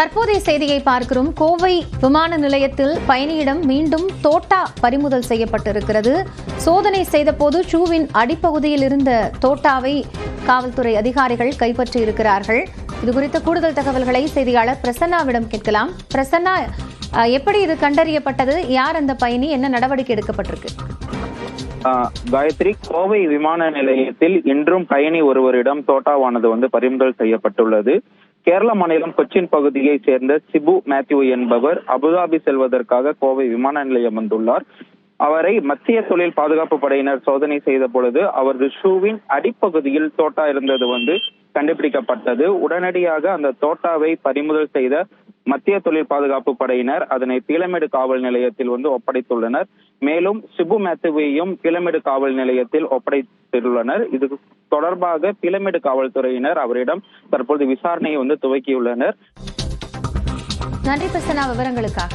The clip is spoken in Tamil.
தற்போதைய செய்தியை பார்க்கிறோம். கோவை விமான நிலையத்தில் பயணியிடம் மீண்டும் தோட்டா பறிமுதல் செய்யப்பட்டிருக்கிறது. சோதனை செய்தபோது ஷூவின் அடிப்பகுதியில் இருந்த தோட்டாவை காவல்துறை அதிகாரிகள் கைப்பற்றி இருக்கிறார்கள். இதுகுறித்த கூடுதல் தகவல்களை செய்தியாளர் பிரசன்னாவிடம் கேட்கலாம். பிரசன்னா, எப்படி இது கண்டறியப்பட்டது? யார் அந்த பயணி? என்ன நடவடிக்கை எடுக்கப்பட்டிருக்கு? காயத்ரி, கோவை விமான நிலையத்தில் இன்றும் பயணி ஒருவரிடம் தோட்டாவானது பறிமுதல் செய்யப்பட்டுள்ளது. கேரள மாநிலம் கொச்சின் பகுதியை சேர்ந்த சிபு மேத்யூ என்பவர் அபுதாபி செல்வதற்காக கோவை விமான நிலையம் வந்துள்ளார். அவரை மத்திய தொழில் பாதுகாப்பு படையினர் சோதனை செய்த பொழுது அவரது ஷூவின் அடிப்பகுதியில் தோட்டா இருந்தது கண்டுபிடிக்கப்பட்டது. உடனடியாக அந்த தோட்டாவை பறிமுதல் செய்த மத்திய தொழில் பாதுகாப்பு படையினர் அதனை பீளமேடு காவல் நிலையத்தில் ஒப்படைத்துள்ளனர். மேலும் சிபு மேத்யூவையும் பீளமேடு காவல் நிலையத்தில் ஒப்படைத்துள்ளனர். இது தொடர்பாக பீளமேடு காவல்துறையினர் அவரிடம் தற்போது விசாரணையை துவக்கியுள்ளனர். நன்றி பிரசன்னா, விவரங்களுக்காக.